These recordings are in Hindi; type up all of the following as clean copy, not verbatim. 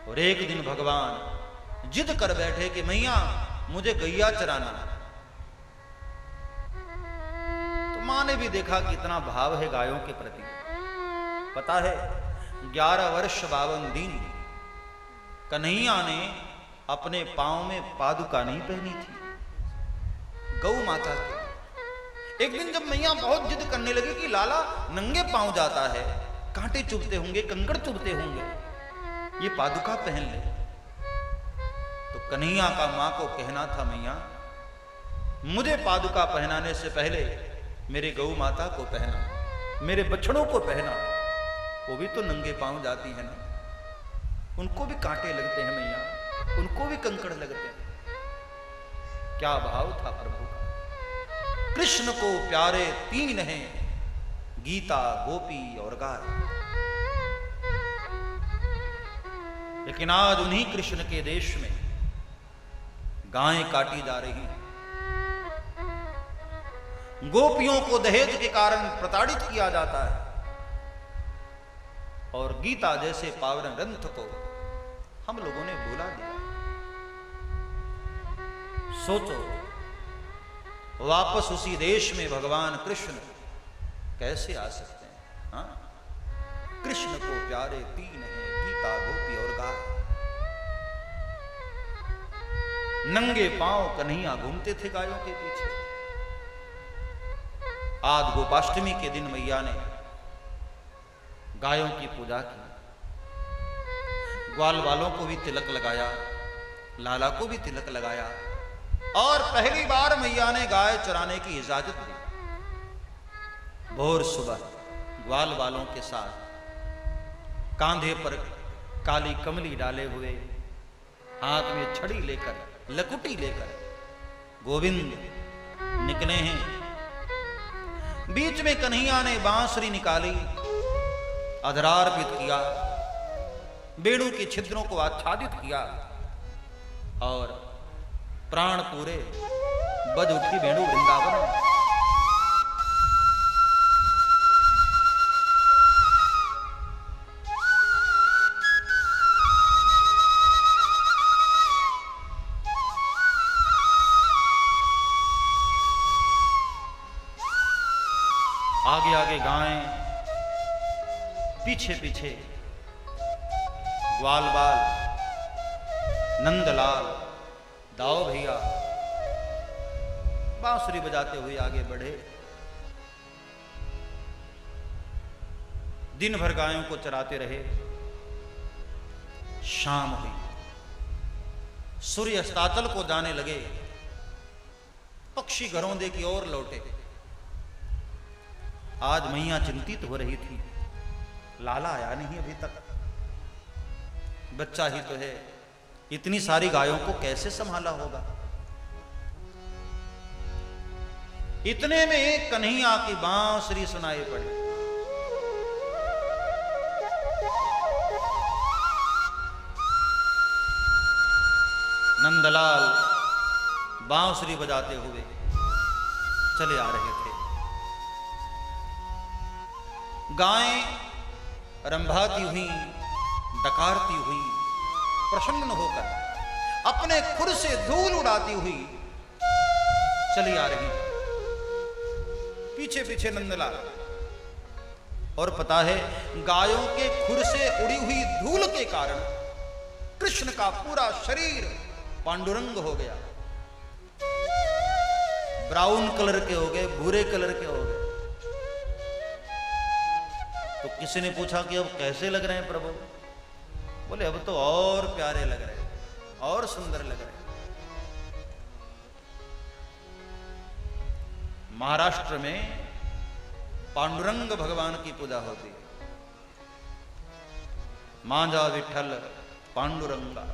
और एक दिन भगवान जिद कर बैठे कि मैया मुझे गैया चराना। तो मां ने भी देखा कि इतना भाव है गायों के प्रति। पता है 11 वर्ष 52 दिन कन्हैया ने अपने पांव में पादुका नहीं पहनी थी गौ माता के। एक दिन जब मैया बहुत जिद करने लगी कि लाला नंगे पांव जाता है, कांटे चुभते होंगे, कंकड़ चुभते होंगे, ये पादुका पहन ले। तो कन्हैया का मां को कहना था मैया मुझे पादुका पहनाने से पहले मेरे गौ माता को पहना, मेरे बछड़ों को पहना, वो भी तो नंगे पांव जाती है ना, उनको भी कांटे लगते हैं मैया, उनको भी कंकड़ लगते हैं। क्या भाव था प्रभु का। कृष्ण को प्यारे 3 हैं, गीता, गोपी और गाय। लेकिन आज उन्हीं कृष्ण के देश में गायें काटी जा रही हैं, गोपियों को दहेज के कारण प्रताड़ित किया जाता है, और गीता जैसे पावन ग्रंथ को हम लोगों ने भुला दिया। सोचो वापस उसी देश में भगवान कृष्ण कैसे आ सकते हैं। हाँ? कृष्ण को प्यारे 3 हैं, गीता, गोपी और गाय। नंगे पांव कन्हैया घूमते थे गायों के पीछे। आज गोपाष्टमी के दिन मैया ने गायों की पूजा की, ग्वाल वालों को भी तिलक लगाया, लाला को भी तिलक लगाया, और पहली बार मैया ने गाय चराने की इजाजत दी। भोर सुबह ग्वाल वालों के साथ कांधे पर काली कमली डाले हुए, हाथ में छड़ी लेकर, लकुटी लेकर गोविंद निकले हैं। बीच में कन्हैया ने बांसुरी निकाली, अधरार्पित किया, बेड़ू के छिद्रों को आच्छादित किया, और प्राण पूरे बज उठी बेड़ू वृंदावन। आगे आगे गायें, पीछे पीछे ग्वाल बाल, नंदलाल, दाओ भैया बांसुरी बजाते हुए आगे बढ़े। दिन भर गायों को चराते रहे। शाम हुई, सूर्य अस्ताचल को जाने लगे, पक्षी घरौंदे की ओर लौटे। आज मैया चिंतित हो रही थी, लाला आया नहीं अभी तक, बच्चा ही तो है, इतनी सारी गायों को कैसे संभाला होगा। इतने में कन्हैया की बांसुरी सुनाई पड़ी। नंदलाल बांसुरी बजाते हुए चले आ रहे थे। गायें रंभाती हुई, डकारती हुई, प्रसन्न होकर अपने खुर से धूल उड़ाती हुई चली आ रही, पीछे पीछे नंदलाल। और पता है गायों के खुर से उड़ी हुई धूल के कारण कृष्ण का पूरा शरीर पांडुरंग हो गया, ब्राउन कलर के हो गए, भूरे कलर के हो गए। तो किसी ने पूछा कि अब कैसे लग रहे हैं प्रभु? बोले अब तो और प्यारे लग रहे हैं, और सुंदर लग रहे हैं। महाराष्ट्र में पांडुरंग भगवान की पूजा होती है। मांझा विठल पांडुरंगा,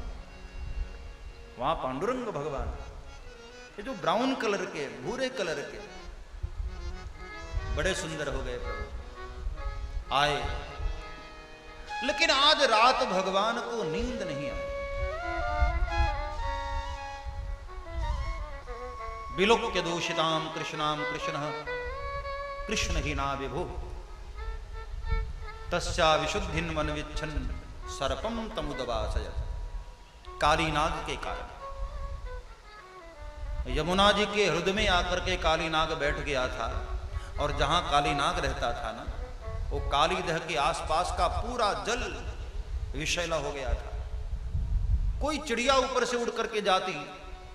वहां पांडुरंग भगवान, ये जो ब्राउन कलर के, भूरे कलर के, बड़े सुंदर हो गए प्रभु। आए, लेकिन आज रात भगवान को नींद नहीं आई। विलोक्य दूषिताम कृष्णाम कृष्ण कृष्ण ही ना विभु तस्या विशुद्धिन मन विच्छन सर्पम तमुदवासय, काली नाग के कारण। यमुना जी के हृदय में आकर के काली नाग बैठ गया था, और जहां काली नाग रहता था ना, वो कालीदह के आसपास का पूरा जल विषैला हो गया था। कोई चिड़िया ऊपर से उड़ करके जाती,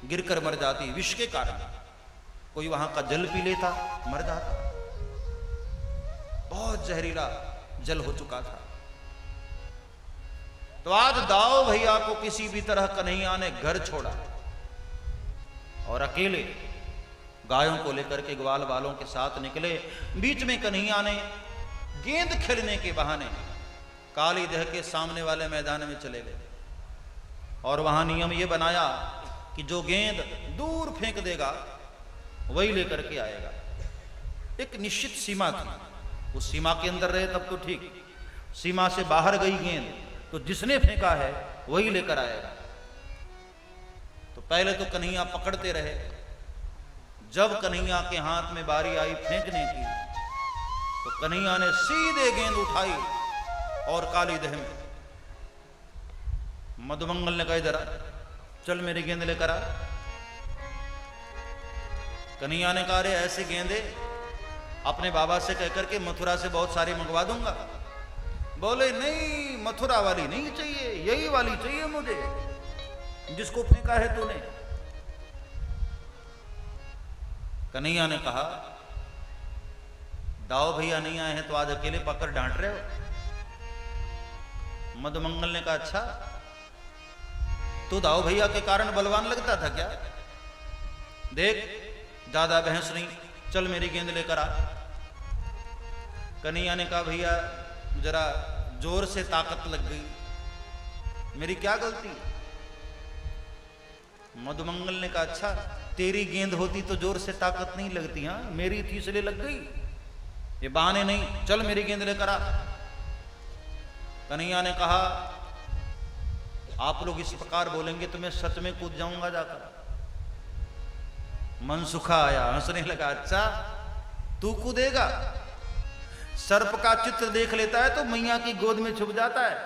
गिरकर मर जाती विष के कारण। कोई वहां का जल पी लेता, मर जाता। बहुत जहरीला जल हो चुका था। तो आज दाऊ भैया को किसी भी तरह कन्हैया ने घर छोड़ा, और अकेले गायों को लेकर के ग्वाल बालों के साथ निकले। बीच में कन्हैया ने गेंद खेलने के बहाने कालीदह के सामने वाले मैदान में चले गए, और वहां नियम यह बनाया कि जो गेंद दूर फेंक देगा वही लेकर के आएगा। एक निश्चित सीमा थी, उस सीमा के अंदर रहे तब तो ठीक, सीमा से बाहर गई गेंद तो जिसने फेंका है वही लेकर आएगा। तो पहले तो कन्हैया पकड़ते रहे। जब कन्हैया के हाथ में बारी आई फेंकने की, तो कन्हैया ने सीधे गेंद उठाई और कालीदह में। मधुमंगल ने कहा, इधर आ, चल मेरी गेंद लेकर आ। कन्हैया ने कहा, अरे ऐसे गेंदे अपने बाबा से कहकर के मथुरा से बहुत सारी मंगवा दूंगा। बोले नहीं, मथुरा वाली नहीं चाहिए, यही वाली चाहिए मुझे, जिसको फेंका है तूने। कन्हैया ने कहा, दाऊ भैया नहीं आए हैं तो आज अकेले पकड़ डांट रहे हो। मधुमंगल ने कहा, अच्छा तू दाऊ भैया के कारण बलवान लगता था क्या? देख ज्यादा बहस नहीं, चल मेरी गेंद लेकर आ। कन्हैया ने कहा, भैया जरा जोर से ताकत लग गई, मेरी क्या गलती? मधुमंगल ने कहा, अच्छा तेरी गेंद होती तो जोर से ताकत नहीं लगती, हाँ मेरी थी इसलिए लग गई, ये बहाने नहीं, चल मेरी गेंद लेकर आ। कन्हैया ने कहा, आप लोग इस प्रकार बोलेंगे तो मैं सच में कूद जाऊंगा जाकर। मनसुखा आया, हंसने लगा, अच्छा तू कूदेगा? सर्प का चित्र देख लेता है तो मैया की गोद में छुप जाता है,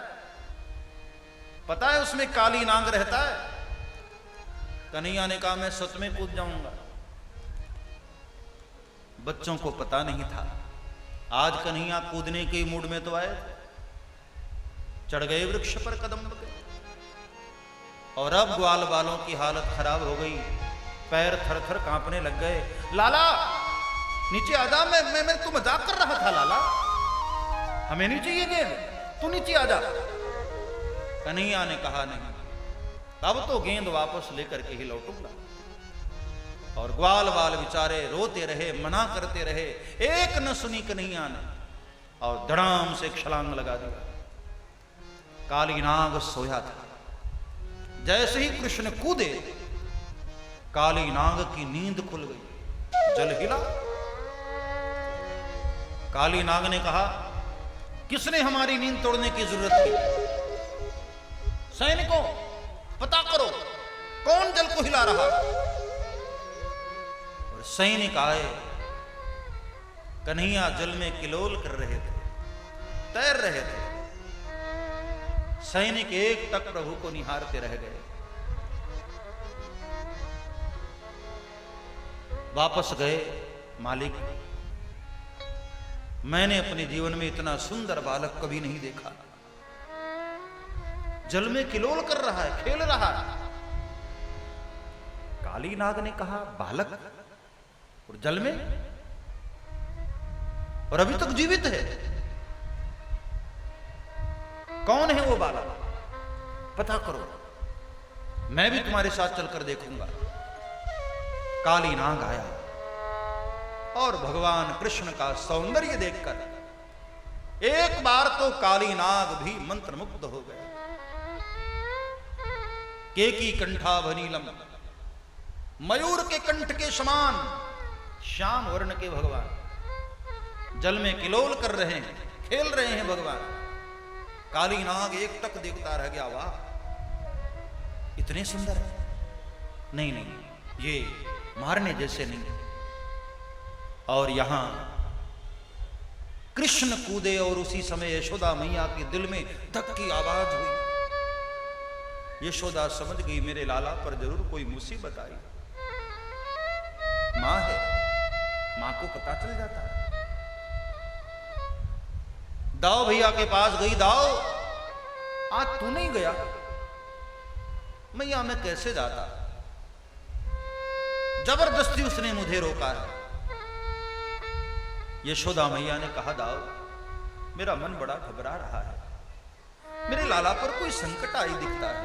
पता है उसमें काली नाग रहता है। कन्हैया ने कहा, मैं सच में कूद जाऊंगा। बच्चों को पता नहीं था, आज कन्हैया कूदने के मूड में तो आए, चढ़ गए वृक्ष पर कदम पे। और अब ग्वाल बालों की हालत खराब हो गई, पैर थर थर कांपने लग गए। लाला नीचे आजा, मैं तू मजाक कर रहा था लाला, हमें नहीं चाहिए गेंद, तू नीचे आजा। कन्हैया ने कहा, नहीं तब तो गेंद वापस लेकर के ही लौटूंगा। और ग्वाल बाल बेचारे रोते रहे, मना करते रहे, एक न सुनी कन्हैया ने, और धड़ाम से छलांग लगा दिया। काली नाग सोया था, जैसे ही कृष्ण कूदे काली नाग की नींद खुल गई, जल हिला। काली नाग ने कहा, किसने हमारी नींद तोड़ने की जरूरत की? सैनिकों पता करो कौन जल को हिला रहा। और सैनिक आए, कन्हैया जल में किलोल कर रहे थे, तैर रहे थे। सैनिक एक टक प्रभु को निहारते रह गए। वापस गए, मालिक मैंने अपने जीवन में इतना सुंदर बालक कभी नहीं देखा, जल में किलोल कर रहा है, खेल रहा है। काली नाग ने कहा, बालक और जल में, और अभी तक जीवित है, कौन है वो बालक? पता करो, मैं भी तुम्हारे साथ चलकर देखूंगा। काली नाग आया और भगवान कृष्ण का सौंदर्य देखकर एक बार तो काली नाग भी मंत्रमुग्ध हो गया। केकी कंठाभनीलम, मयूर के कंठ के समान श्याम वर्ण के भगवान जल में किलोल कर रहे हैं, खेल रहे हैं भगवान। काली नाग एक टक देखता रह गया, वाह इतने सुंदर। नहीं नहीं, ये मारने जैसे नहीं। और यहां कृष्ण कूदे और उसी समय यशोदा मैया के दिल में धक की आवाज हुई। यशोदा समझ गई मेरे लाला पर जरूर कोई मुसीबत आई। मां है, मां को पता चल जाता है। दाऊ भैया के पास गई। दाऊ, आज तू नहीं गया? मैया मैं कैसे जाता, जबरदस्ती उसने मुझे रोका है। यशोदा मैया ने कहा दाऊ, मेरा मन बड़ा घबरा रहा है, मेरे लाला पर कोई संकट आई दिखता है।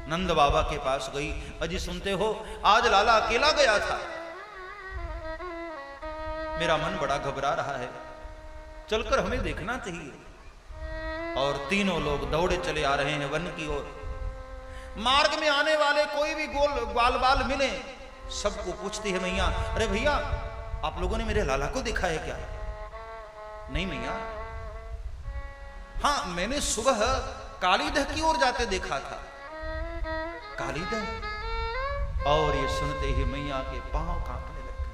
नंद बाबा के पास गई। अजी सुनते हो, आज लाला अकेला गया था, मेरा मन बड़ा घबरा रहा है, चलकर हमें देखना चाहिए। और तीनों लोग दौड़े चले आ रहे हैं वन की ओर। मार्ग में आने वाले कोई भी ग्वाल बाल मिले, सबको पूछती है मैया, अरे भैया आप लोगों ने मेरे लाला को देखा है क्या? नहीं मैया, हाँ मैंने सुबह कालीदह की ओर जाते देखा था। कालीदह? और ये सुनते ही मैया के पांव कांपने लगे।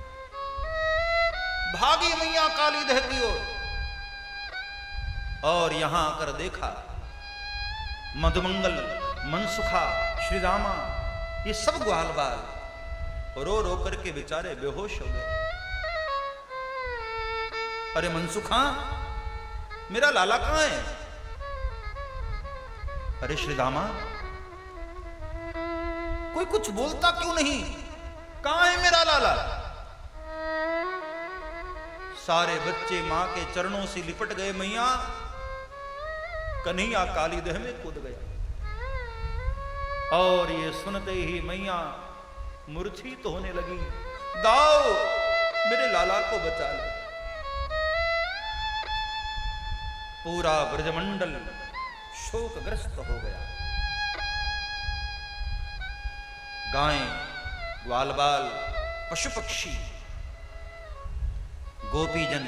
भागी मैया कालीदह की ओर, और यहां आकर देखा मधुमंगल, मनसुखा, श्री रामा, ये सब ग्वाल बाल रो रो करके बेचारे बेहोश हो गए। अरे मनसुखा, मेरा लाला कहां है? अरे श्री रामा, कोई कुछ बोलता क्यों नहीं? कहां है मेरा लाला? सारे बच्चे मां के चरणों से लिपट गए। मैया, कन्हैया कालीदह में कूद गया। और ये सुनते ही मैया मूर्छित तो होने लगी। दाऊ, मेरे लाला को बचा लो। पूरा ब्रजमंडल शोकग्रस्त हो गया। गायें, ग्वालबाल, पशु पक्षी, गोपीजन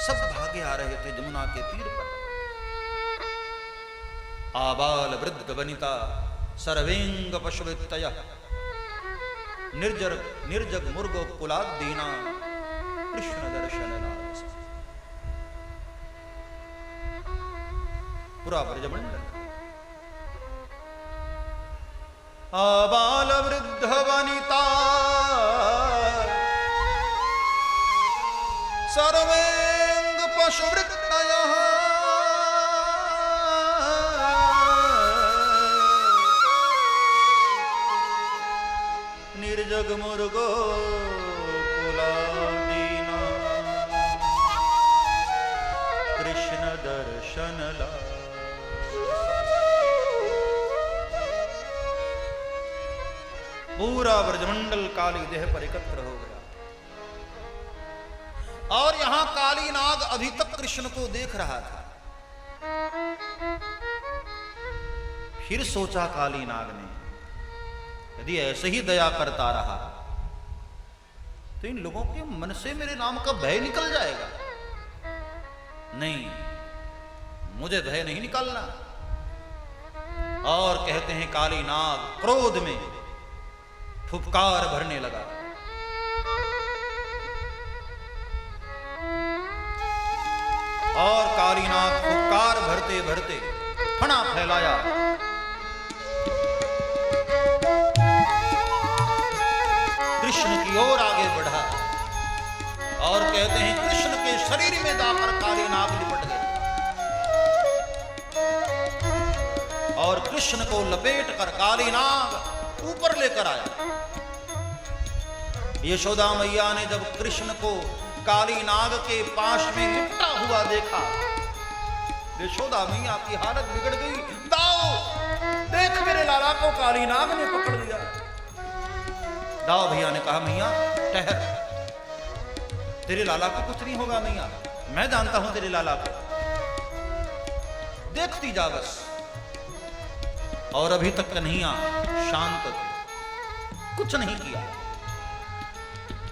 सब भागे आ रहे थे जमुना के तीर पर। आबाल वृद्ध वनिता सर्वेंग पशुवृत्तयः निर्जग मुर्गो कुलादीना कृष्ण दर्शन लालसा। पूरा ब्रजमंडल आबाल वृद्ध वनिता सर्वेंग पशुवृत्तयः निर्जग मुर्गो कुलादीना कृष्ण दर्शन लालसा। पूरा ब्रजमंडल काली देह पर एकत्र हो गया। और यहां काली नाग अभी तक कृष्ण को देख रहा था। फिर सोचा काली नाग ने, यदि ऐसे ही दया करता रहा तो इन लोगों के मन से मेरे नाम का भय निकल जाएगा। नहीं, मुझे भय नहीं निकालना। और कहते हैं काली नाग क्रोध में फुफकार भरने लगा। और कालीनाग फुफकार भरते भरते फना फैलाया। कृष्ण की ओर आगे बढ़ा। और कहते हैं कृष्ण के शरीर में जाकर कालीनाग लिपट गए और कृष्ण को लपेट कर कालीनाग ऊपर लेकर आया। यशोदा मैया ने जब कृष्ण को काली नाग के पाश में लिपटा हुआ देखा, यशोदा मैया की हालत बिगड़ गई। दाऊ, देख मेरे लाला को काली नाग ने पकड़ लिया। दाऊ भैया ने कहा मैया ठहर, तेरे लाला को कुछ नहीं होगा मैया, मैं जानता हूं तेरे लाला को, देखती जा बस। और अभी तक कन्हैया शांत थे, कुछ नहीं किया।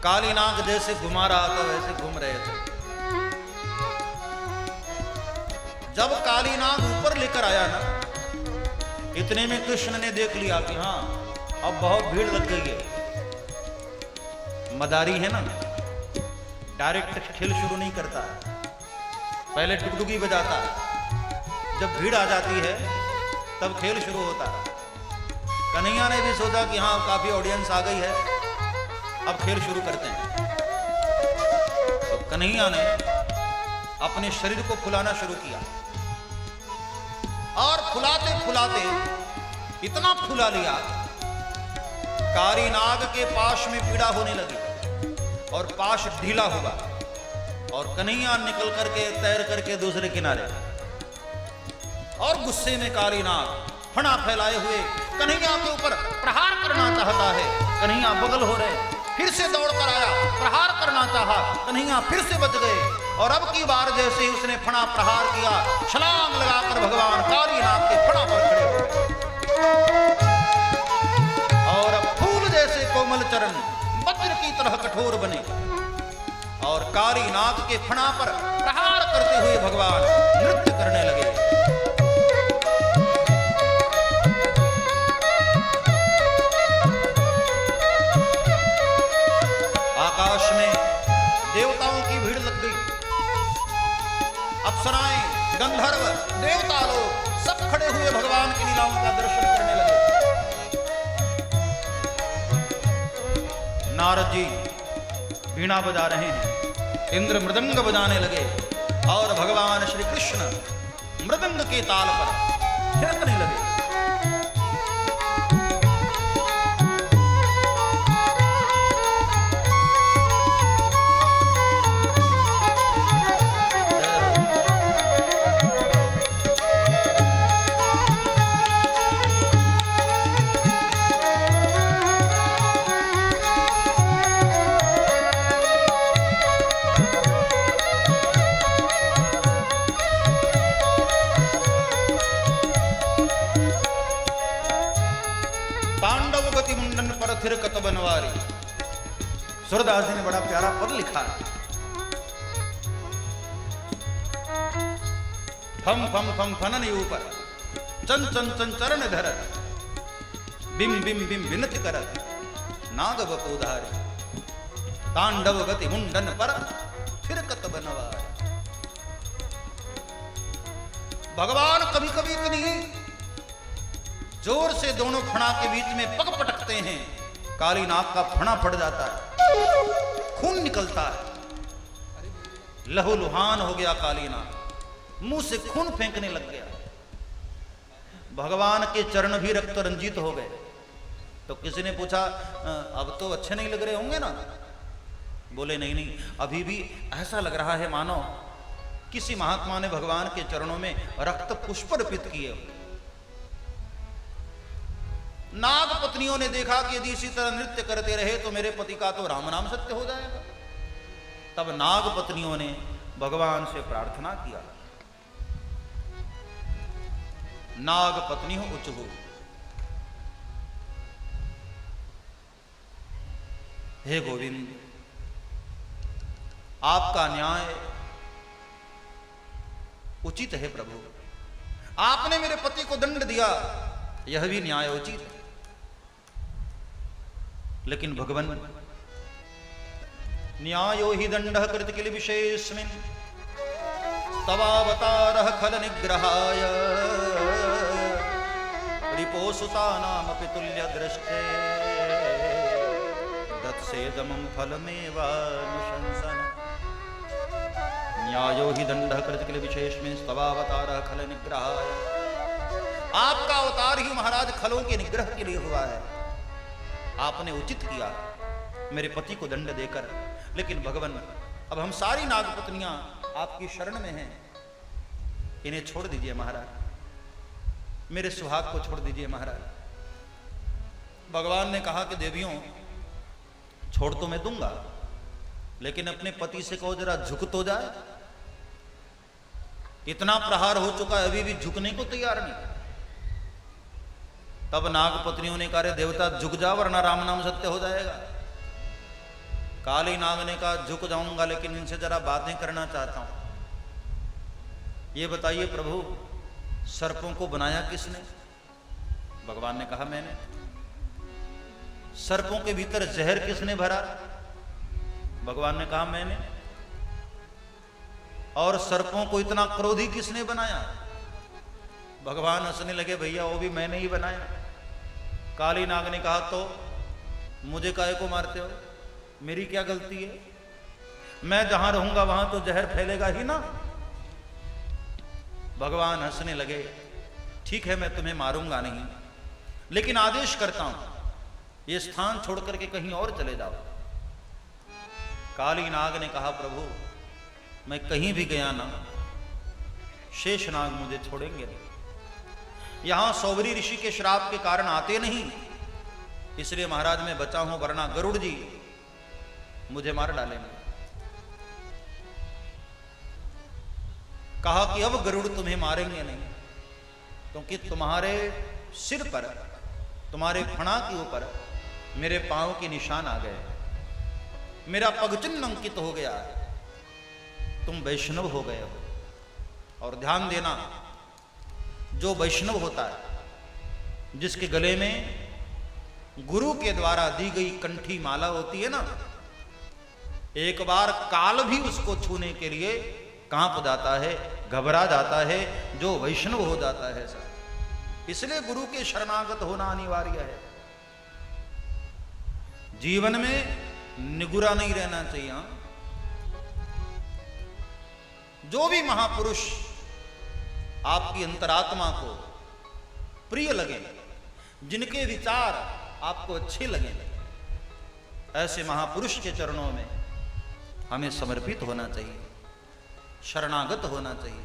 काली नाग जैसे घुमा रहा था वैसे घूम रहे थे। जब काली नाग ऊपर लेकर आया ना, इतने में कृष्ण ने देख लिया कि हाँ अब बहुत भीड़ लग गई है। मदारी है ना, डायरेक्ट खेल शुरू नहीं करता, पहले डुगडुगी बजाता, जब भीड़ आ जाती है तब खेल शुरू होता। कन्हैया ने भी सोचा कि हाँ काफी ऑडियंस आ गई है, अब खेल शुरू करते हैं। तो कन्हैया ने अपने शरीर को फुलाना शुरू किया और फुलाते फुलाते इतना फुला लिया, कारी नाग के पाश में पीड़ा होने लगी और पाश ढीला हुआ और कन्हैया निकल करके तैर करके दूसरे किनारे, और गुस्से में कारी नाग फना फैलाए हुए कन्हैया के ऊपर प्रहार करना चाहता है। कन्हैया बगल हो रहे, फिर से दौड़ कर आया, प्रहार करना चाहा, कन्हैया फिर से बच गए और अब की बार जैसे ही उसने फना प्रहार किया, छलांग लगाकर भगवान कारी नाग के फना पर खड़े हो और अब फूल जैसे कोमल चरण वज्र की तरह कठोर बने और कारी नाग के फना पर प्रहार करते हुए भगवान नृत्य करने लगे। आकाश में देवताओं की भीड़ लग गई, अप्सराएं, गंधर्व, देवता लोग सब खड़े हुए भगवान की लीलाओं का दर्शन करने लगे। नारद जी वीणा बजा रहे हैं, इंद्र मृदंग बजाने लगे और भगवान श्री कृष्ण मृदंग के ताल पर थिरकने लगे। थिरकत बनवारी, सूरदास जी ने बड़ा प्यारा पद लिखा है। फम फम फम फनन ऊपर चन चन चन चरण धरत, बिम बिम बिम विनति करत, नाग बपोधारी, तांडव गति मुंडन पर थिरकत बनवारी। भगवान कभी कभी इतनी जोर से दोनों फणा के बीच में पग पटकते हैं, काली नाग का फणा फट जाता है, खून निकलता है, लहूलुहान हो गया काली नाग, मुंह से खून फेंकने लग गया। भगवान के चरण भी रक्त रंजित हो गए। तो किसी ने पूछा अब तो अच्छे नहीं लग रहे होंगे ना? बोले नहीं नहीं, अभी भी ऐसा लग रहा है मानो किसी महात्मा ने भगवान के चरणों में रक्त पुष्प अर्पित किए। नाग पत्नियों ने देखा कि यदि इसी तरह नृत्य करते रहे तो मेरे पति का तो राम नाम सत्य हो जाएगा। तब नाग पत्नियों ने भगवान से प्रार्थना किया, नाग पत्नी हो उच्च हो, हे गोविंद आपका न्याय उचित है प्रभु, आपने मेरे पति को दंड दिया, यह भी न्याय उचित है। लेकिन भगवान न्यायो ही दंड कृत किल विशेषमिन तवावतारः खल निग्रहाय रिपोसुता नाम पितुल्य दृष्टे दत्सेदमं फलमेवानुशंसन। न्यायो ही दंड कृत किल विशेषमिन तवावतारः खल निग्रहाय, आपका अवतार ही महाराज खलों के निग्रह के लिए हुआ है, आपने उचित किया मेरे पति को दंड देकर। लेकिन भगवान अब हम सारी नागपत्नियां आपकी शरण में हैं, इन्हें छोड़ दीजिए महाराज, मेरे सुहाग को छोड़ दीजिए महाराज। भगवान ने कहा कि देवियों छोड़ तो मैं दूंगा, लेकिन अपने पति से कहो जरा झुक तो जाए। इतना प्रहार हो चुका है, अभी भी झुकने को तैयार नहीं। तब नागपत्नियों ने कहा देवता झुक जा वरना राम नाम सत्य हो जाएगा। काली नाग ने कहा झुक जाऊंगा, लेकिन इनसे जरा बातें करना चाहता हूं। ये बताइए प्रभु सर्पों को बनाया किसने? भगवान ने कहा मैंने। सर्पों के भीतर जहर किसने भरा? भगवान ने कहा मैंने। और सर्पों को इतना क्रोधी किसने बनाया? भगवान हंसने लगे, भैया वो भी मैंने ही बनाया। काली नाग ने कहा, तो मुझे काहे को मारते हो? मेरी क्या गलती है? मैं जहां रहूंगा वहां तो जहर फैलेगा ही ना। भगवान हंसने लगे, ठीक है मैं तुम्हें मारूंगा नहीं, लेकिन आदेश करता हूं ये स्थान छोड़ करके कहीं और चले जाओ। काली नाग ने कहा, प्रभु मैं कहीं भी गया ना, शेषनाग मुझे छोड़ेंगे नहीं। यहां सौबरी ऋषि के श्राप के कारण आते नहीं, इसलिए महाराज मैं बचा हूं, वरना गरुड़ जी मुझे मार डालेंगे। कहा कि अब गरुड़ तुम्हें मारेंगे नहीं, क्योंकि तुम्हारे सिर पर, तुम्हारे फणा के ऊपर मेरे पांव के निशान आ गए, मेरा पगचिन्ह अंकित हो गया, तुम वैष्णव हो गए हो। और ध्यान देना, जो वैष्णव होता है, जिसके गले में गुरु के द्वारा दी गई कंठी माला होती है ना, एक बार काल भी उसको छूने के लिए कांप जाता है, घबरा जाता है, जो वैष्णव हो जाता है सर। इसलिए गुरु के शरणागत होना अनिवार्य है। जीवन में निगुरा नहीं रहना चाहिए। जो भी महापुरुष आपकी अंतरात्मा को प्रिय लगे, जिनके विचार आपको अच्छे लगे, ऐसे महापुरुष के चरणों में हमें समर्पित होना चाहिए, शरणागत होना चाहिए।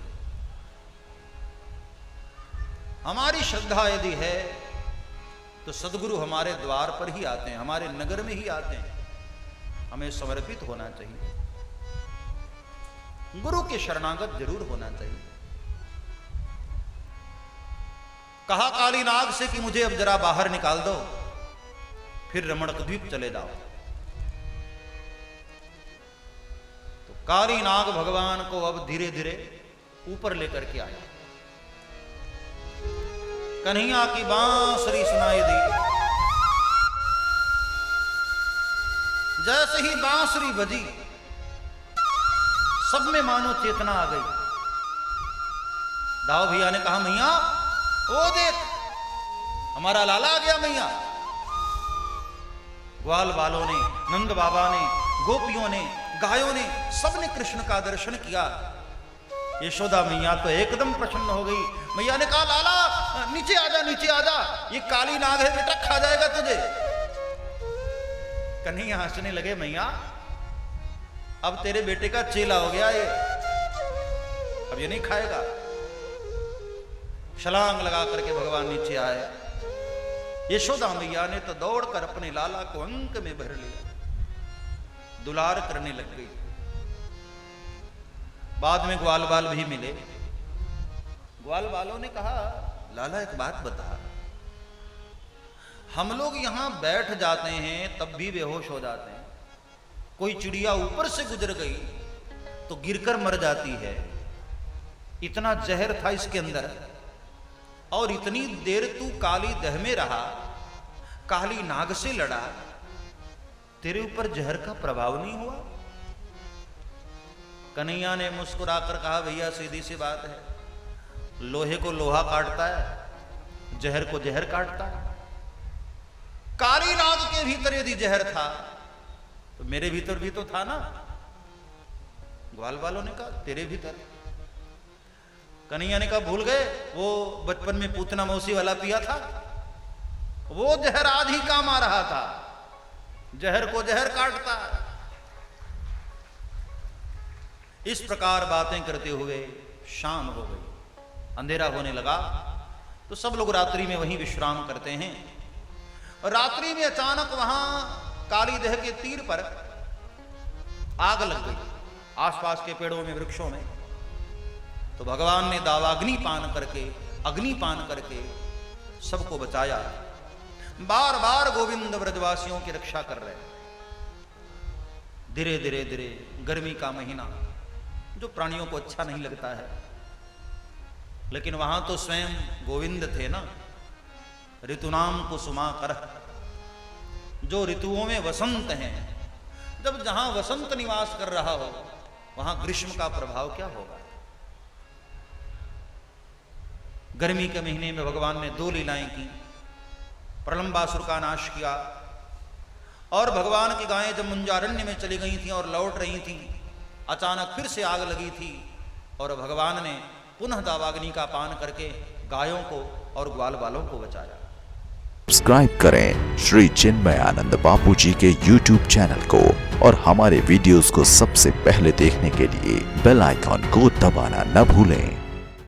हमारी श्रद्धा यदि है तो सदगुरु हमारे द्वार पर ही आते हैं, हमारे नगर में ही आते हैं, हमें समर्पित होना चाहिए, गुरु के शरणागत जरूर होना चाहिए। कहा काली नाग से कि मुझे अब जरा बाहर निकाल दो, फिर रमणक द्वीप चले जाओ। तो काली नाग भगवान को अब धीरे धीरे ऊपर लेकर के आया। कन्हैया की बांसुरी सुनाई दी। जैसे ही बांसुरी बजी, सब में मानो चेतना आ गई। दाऊ भैया ने कहा, मैया वो देख हमारा लाला आ गया। मैया, ग्वाल बालों ने, नंद बाबा ने, गोपियों ने, गायों ने, सबने कृष्ण का दर्शन किया। यशोदा मैया तो एकदम प्रसन्न हो गई। मैया ने कहा, लाला नीचे आजा, नीचे आजा, ये काली नाग है बेटा, खा जाएगा तुझे। कन्हैया हंसने लगे, मैया अब तेरे बेटे का चेला हो गया ये, अब ये नहीं खाएगा। छलांग लगा करके भगवान नीचे आए। यशोदा मैया ने तो दौड़कर अपने लाला को अंक में भर लिया, दुलार करने लग गई। बाद में ग्वाल बाल भी मिले। ग्वाल बालों ने कहा, लाला एक बात बता, हम लोग यहां बैठ जाते हैं तब भी बेहोश हो जाते हैं, कोई चिड़िया ऊपर से गुजर गई तो गिरकर मर जाती है, इतना जहर था इसके अंदर, और इतनी देर तू काली दह में रहा, काली नाग से लड़ा, तेरे ऊपर जहर का प्रभाव नहीं हुआ? कन्हैया ने मुस्कुराकर कहा, भैया सीधी सी बात है, लोहे को लोहा काटता है, जहर को जहर काटता है। काली नाग के भीतर यदि जहर था तो मेरे भीतर भी तो था ना। ग्वाल वालों ने कहा, तेरे भीतर? कन्हैया ने कहा, भूल गए वो बचपन में पूतना मौसी वाला पिया था, वो जहर आज ही काम आ रहा था, जहर को जहर काटता है। इस प्रकार बातें करते हुए शाम हो गई, अंधेरा होने लगा। तो सब लोग रात्रि में वहीं विश्राम करते हैं। और रात्रि में अचानक वहां कालीदह के तीर पर आग लग गई, आसपास के पेड़ों में, वृक्षों में। तो भगवान ने दावाग्नि पान करके, अग्निपान करके सबको बचाया। बार बार गोविंद ब्रजवासियों की रक्षा कर रहे। धीरे धीरे धीरे गर्मी का महीना जो प्राणियों को अच्छा नहीं लगता है, लेकिन वहां तो स्वयं गोविंद थे ना। ऋतुनाम कुसुमाकर, जो ऋतुओं में वसंत हैं, जब जहां वसंत निवास कर रहा हो वहां ग्रीष्म का प्रभाव क्या होगा। गर्मी के महीने में भगवान ने 2 लीलाएं की, प्रलंबासुर का नाश किया, और भगवान की गायें जब मुंजारण्य में चली गई थी और लौट रही थी, अचानक फिर से आग लगी थी और भगवान ने पुनः दावाग्नि का पान करके गायों को और ग्वाल बालों को बचाया। सब्सक्राइब करें श्री चिन्मयानंद बापू जी के YouTube चैनल को और हमारे वीडियोस को सबसे पहले देखने के लिए बेल आइकॉन को दबाना न भूलें।